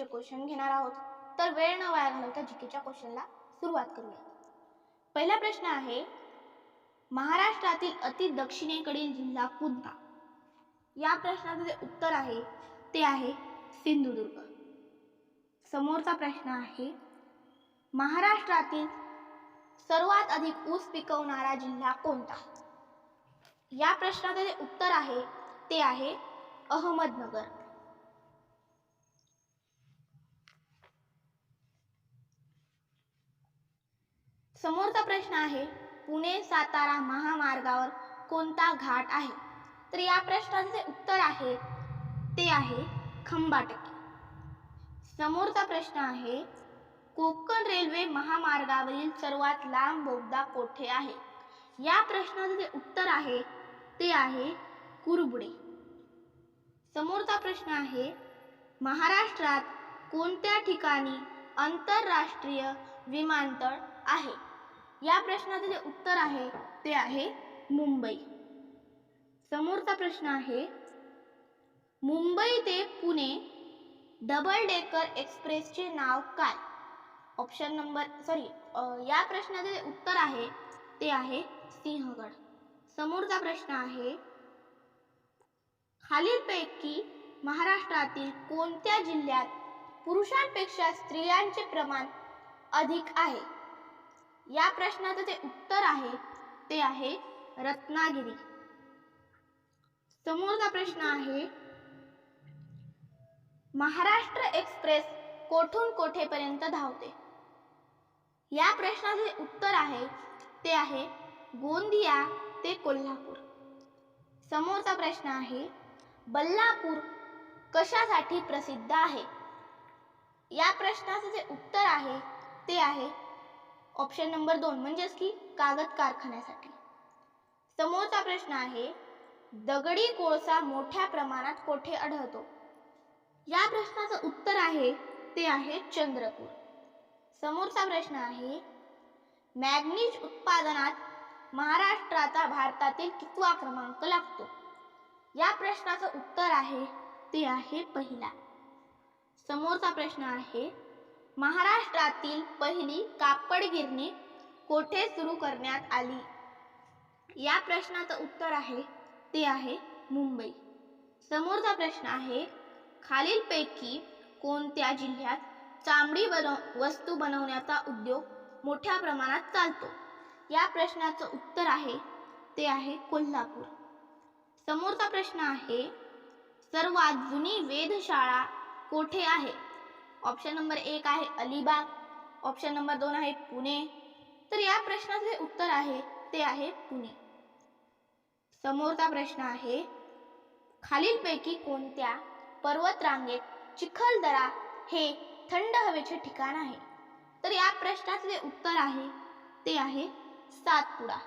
जीकेचे question घेणार आहोत. तर वेळ न वाया घालवता जीकेच्या क्वेश्चनला सुरुवात करूया. पहिला प्रश्न आहे, महाराष्ट्रातील अति दक्षिणेकडील जिल्हा कोणता? या प्रश्नाचे जे उत्तर आहे ते आहे सिंधुदुर्ग. समोरचा प्रश्न आहे, महाराष्ट्रातील सर्वात अधिक ऊस पिकवणारा जिल्हा कोणता? या प्रश्नाचे जे उत्तर आहे ते आहे अहमदनगर. समोरचा प्रश्न आहे, पुणे सातारा महामार्गावर कोणता घाट आहे? तर या प्रश्नाचे जे उत्तर आहे ते आहे खंबाटकी. समोरचा प्रश्न आहे, कोकण रेल्वे महामार्गावरील सर्वात लांब बोगदा कोठे आहे? या प्रश्नाचे जे उत्तर आहे ते आहे कुरबुडे. समोरचा प्रश्न आहे, महाराष्ट्रात कोणत्या ठिकाणी आंतरराष्ट्रीय विमानतळ आहे? या प्रश्नाचे जे उत्तर आहे ते आहे मुंबई. समोरचा प्रश्न आहे, मुंबई ते पुणे डबल डेकर एक्सप्रेसचे नाव काय? या प्रश्नाचे जे उत्तर आहे ते आहे सिंहगड. समोरचा प्रश्न आहे, खालीलपैकी महाराष्ट्रातील कोणत्या जिल्ह्यात पुरुषांपेक्षा स्त्रियांचे प्रमाण अधिक आहे? या प्रश्नाचे जे उत्तर आहे ते आहे रत्नागिरी. समोरचा प्रश्न आहे, महाराष्ट्र एक्सप्रेस कोठून कोठेपर्यंत धावते? या प्रश्नाचे जे उत्तर आहे ते आहे गोंदिया ते कोल्हापूर. समोरचा प्रश्न आहे, बल्लापूर कशासाठी प्रसिद्ध आहे? या प्रश्नाचे जे उत्तर आहे ते आहे ऑप्शन नंबर 2 म्हणजेच की कागद कारखान्यासाठी. समोरचा प्रश्न आहे, दगडी कोळसा मोठ्या प्रमाणात कोठे आढळतो? या प्रश्नाचं उत्तर आहे ते आहे चंद्रपूर. समोरचा प्रश्न आहे, मॅग्नीज उत्पादनात महाराष्ट्राचा भारतातील कितवा क्रमांक लागतो? या प्रश्नाचं उत्तर आहे ते आहे पहिला. समोरचा प्रश्न आहे, महाराष्ट्रातील पहिली कापड गिरणी कोठे सुरू करण्यात आली? या प्रश्नाचं उत्तर आहे ते आहे मुंबई. समोरचा प्रश्न आहे, खालीलपैकी कोणत्या जिल्ह्यात चामडी वस्तू बनवण्याचा उद्योग मोठ्या प्रमाणात चालतो? या प्रश्नाचं उत्तर आहे ते आहे कोल्हापूर. समोरचा प्रश्न आहे, सर्वात जुनी वेधशाळा कोठे आहे? ऑप्शन नंबर 1 आहे अलिबाग, ऑप्शन नंबर 2 आहे पुणे. तर या प्रश्नाचे उत्तर आहे ते आहे पुणे. समोरचा प्रश्न आहे, खालीलपैकी कोणत्या पर्वतरांगेत चिखलदरा हे थंड हवेचे ठिकाण आहे? तर या प्रश्नाचे उत्तर आहे ते आहे सातपुडा.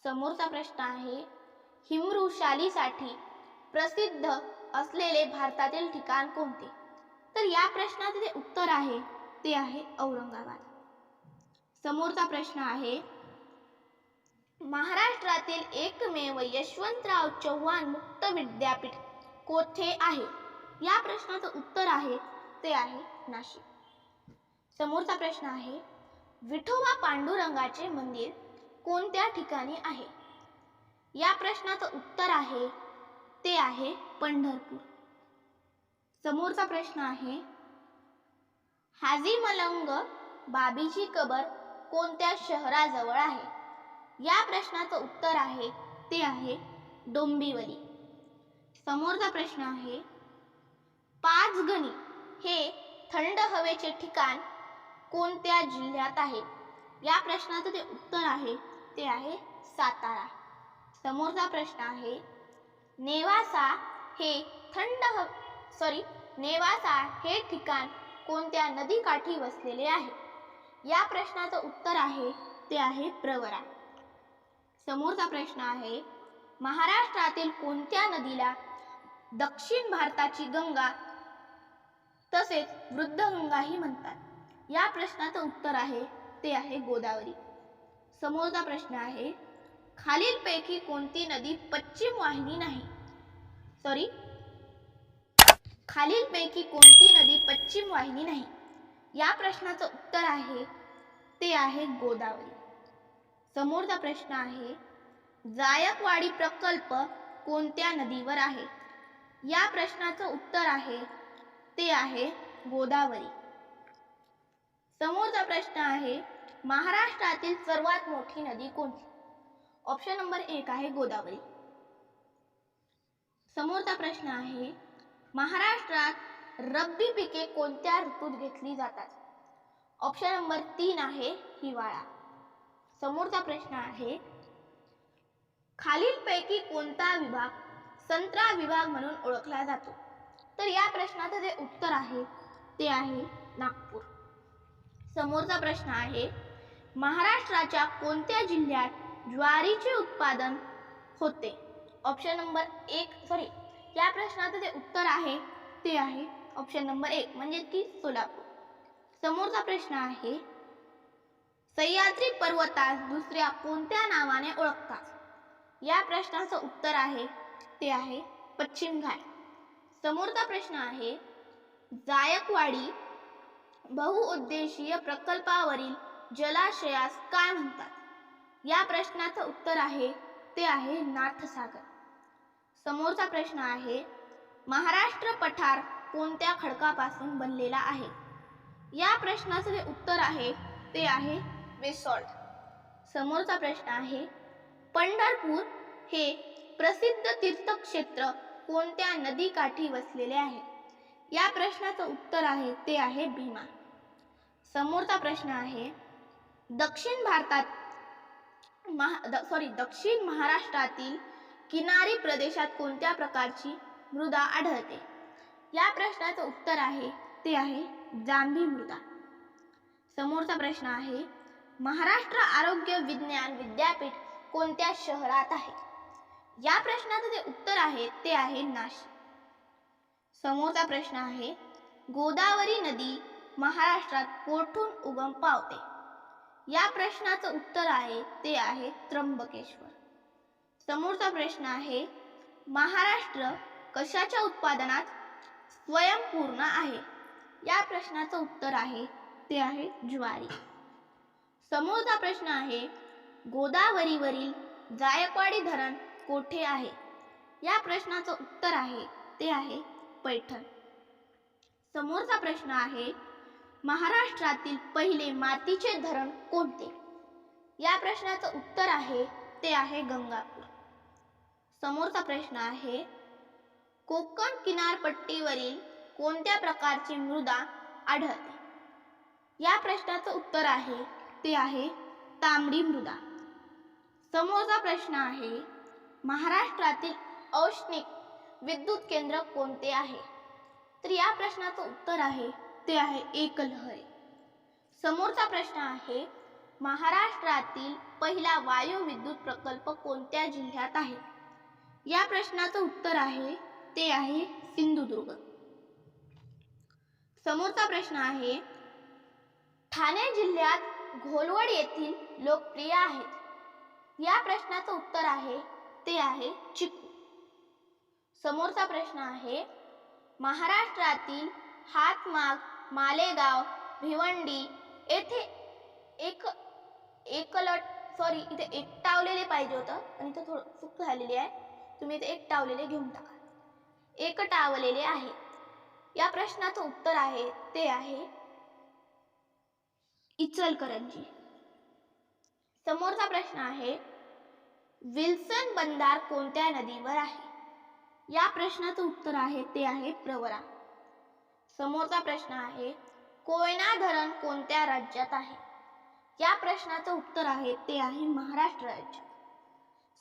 समोरचा प्रश्न आहे, हिमवृक्षालीसाठी प्रसिद्ध असलेले भारतातील ठिकाण कोणते? तर या प्रश्नाचे जे उत्तर आहे ते आहे औरंगाबाद. समोरचा प्रश्न आहे, महाराष्ट्रातील एकमेव यशवंतराव चव्हाण मुक्त विद्यापीठ कोठे आहे? या प्रश्नाचं उत्तर आहे ते आहे नाशिक. समोरचा प्रश्न आहे, विठोबा पांडुरंगाचे मंदिर कोणत्या ठिकाणी आहे? या प्रश्नाचं उत्तर आहे ते आहे पंढरपूर. समोरचा प्रश्न आहे, हाजी मलंग बाबीची कबर कोणत्या शहराजवळ आहे? या प्रश्नाचं उत्तर आहे ते आहे डोंबिवली. समोरचा प्रश्न आहे, पाचगणी हे थंड हवेचे ठिकाण कोणत्या जिल्ह्यात आहे? या प्रश्नाचं जे उत्तर आहे ते आहे सातारा. समोरचा प्रश्न आहे, नेवासा हे ठिकाण कोणत्या नदीकाठी वसलेले आहे? या प्रश्नाचं उत्तर आहे ते आहे प्रवरा. समोरचा प्रश्न आहे, महाराष्ट्रातील कोणत्या नदीला दक्षिण भारताची गंगा तसेच वृद्धगंगाही म्हणतात? या प्रश्नाचं उत्तर आहे ते आहे गोदावरी. समोरचा प्रश्न आहे, खालीलपैकी कोणती नदी पश्चिम वाहिनी नाही? खालीलपैकी कोणती नदी पश्चिम वाहिनी नाही? या प्रश्नाचं उत्तर आहे ते आहे गोदावरी. समोरचा प्रश्न आहे जायकवाडी प्रकल्प कोणत्या नदीवर आहे? या प्रश्नाचं उत्तर आहे ते आहे गोदावरी. समोरचा प्रश्न आहे महाराष्ट्रातील सर्वात मोठी नदी कोणती? ऑप्शन नंबर 1 आहे गोदावरी. समोरचा प्रश्न आहे महाराष्ट्रात रब्बी पिके कोणत्या ऋतूत घेतली जातात? ऑप्शन नंबर 3 आहे हिवाळा. समोरचा प्रश्न आहे खालीलपैकी कोणता विभाग संत्रा विभाग म्हणून ओळखला जातो? तर या प्रश्नाचं जे उत्तर आहे ते आहे नागपूर. समोरचा प्रश्न आहे महाराष्ट्राच्या कोणत्या जिल्ह्यात ज्वारीचे उत्पादन होते? ऑप्शन नंबर 1 या प्रश्नाचं जे उत्तर आहे ते आहे ऑप्शन नंबर 1 म्हणजे की सोलापूर. समोरचा प्रश्न आहे सह्याद्री पर्वतास दुसऱ्या कोणत्या नावाने ओळखतात? या प्रश्नाचं उत्तर आहे ते आहे पश्चिम घाट. समोरचा प्रश्न आहे जायकवाडी बहुउद्देशीय प्रकल्पावरील जलाशयास काय म्हणतात? या प्रश्नाचं उत्तर आहे ते आहे नाथसागर. समोरचा प्रश्न आहे महाराष्ट्र पठार कोणत्या खडकापासून बनलेला आहे? या प्रश्नाचं जे उत्तर आहे ते आहे बेसॉल्ट. समोरचा प्रश्न आहे पंढरपूर हे प्रसिद्ध तीर्थक्षेत्र कोणत्या नदीकाठी वसलेले आहे? या प्रश्नाचं उत्तर आहे ते आहे भीमा. समोरचा प्रश्न आहे दक्षिण महाराष्ट्रातील किनारी प्रदेशात कोणत्या प्रकारची मृदा आढळते? या प्रश्नाचं उत्तर आहे ते आहे जांभी मृदा. समोरचा प्रश्न आहे महाराष्ट्र आरोग्य विज्ञान विद्यापीठ कोणत्या शहरात आहे? या प्रश्नाचं जे उत्तर आहे ते आहे नाशिक. समोरचा प्रश्न आहे गोदावरी नदी महाराष्ट्रात कोठून उगम पावते? या प्रश्नाचं उत्तर आहे ते आहे त्र्यंबकेश्वर. समोरचा प्रश्न आहे महाराष्ट्र कशाच्या उत्पादनात स्वयंपूर्ण आहे? या प्रश्नाचं उत्तर आहे ते आहे ज्वारी. समोरचा प्रश्न आहे गोदावरीवरील जायकवाडी धरण कोठे आहे? या प्रश्नाचं उत्तर आहे ते आहे पैठण. समोरचा प्रश्न आहे महाराष्ट्रातील पहिले मातीचे धरण कोणते? या प्रश्नाचं उत्तर आहे ते आहे गंगापूर. समोरचा प्रश्न आहे कोकण किनारपट्टीवरील कोणत्या प्रकारची मृदा आढळते? या प्रश्नाचं उत्तर आहे ते आहे तांबडी मृदा. समोरचा प्रश्न आहे महाराष्ट्रातील औष्णिक विद्युत केंद्र कोणते आहे? तर या प्रश्नाचं उत्तर आहे ते आहे एकलहरे. समोरचा प्रश्न आहे महाराष्ट्रातील पहिला वायू विद्युत प्रकल्प कोणत्या जिल्ह्यात आहे? या प्रश्नाचं उत्तर आहे ते आहे सिंधुदुर्ग. समोरचा प्रश्न आहे ठाणे जिल्ह्यात घोलवड येथील लोकप्रिय आहेत. या प्रश्नाचं उत्तर आहे ते आहे चिकू. समोरचा प्रश्न आहे महाराष्ट्रातील हातमाग मालेगाव भिवंडी येथे इथे एकटावलेले पाहिजे होतं पण इथे थोडं चूक झालेली आहे. तुम्ही इथे एकटावलेले घेऊन टाका. एकटावलेले आहे. या प्रश्नाचं उत्तर आहे ते आहे इचलकरंजी. समोरचा प्रश्न आहे विल्सन बंधार कोणत्या नदीवर आहे? या प्रश्नाचं उत्तर आहे ते आहे प्रवरा. समोरचा प्रश्न आहे कोयना धरण कोणत्या राज्यात आहे? या प्रश्नाचं उत्तर आहे ते आहे महाराष्ट्र राज्य.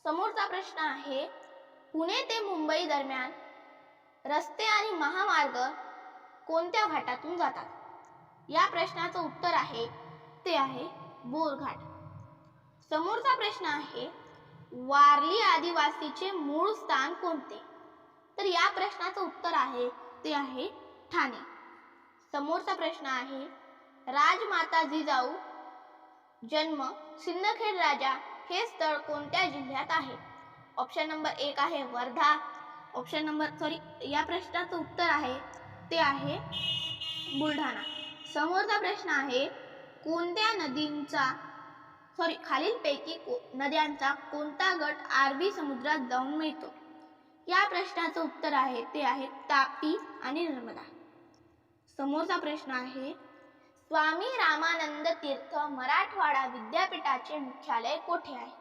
समोरचा प्रश्न आहे पुणे ते मुंबई दरम्यान रस्ते आणि महामार्ग कोणत्या घाटातून जातात? या प्रश्नाचं उत्तर आहे ते आहे बोरघाट. समोरचा प्रश्न आहे वारली आदिवासीचे मूळ स्थान कोणते? तर या प्रश्नाचं उत्तर आहे ते आहे ठाणे. समोरचा प्रश्न आहे राजमाता जिजाऊ जन्म सिंदखेड राजा हे स्थळ कोणत्या जिल्ह्यात आहे? ऑप्शन नंबर 1 आहे वर्धा, या प्रश्नाचं उत्तर आहे ते आहे बुलढाणा. समोरचा प्रश्न आहे कोणत्या खालीलपैकी नद्यांचा कोणता गट अरबी समुद्रात जाऊन मिळतो? या प्रश्नाचं उत्तर आहे ते आहे तापी आणि नर्मदा. समोरचा प्रश्न आहे स्वामी रामानंद तीर्थ मराठवाडा विद्यापीठाचे मुख्यालय कोठे आहे?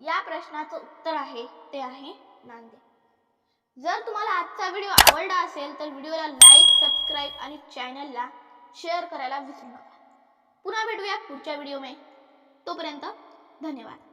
या प्रश्नाचं उत्तर आहे ते आहे नांदेड. जर तुम्हाला आजचा व्हिडिओ आवडला असेल तर व्हिडिओला लाईक, सबस्क्राईब आणि चॅनलला शेअर करायला विसरू नका. पुन्हा भेटूया पुढच्या व्हिडिओ मध्ये. तोपर्यंत धन्यवाद.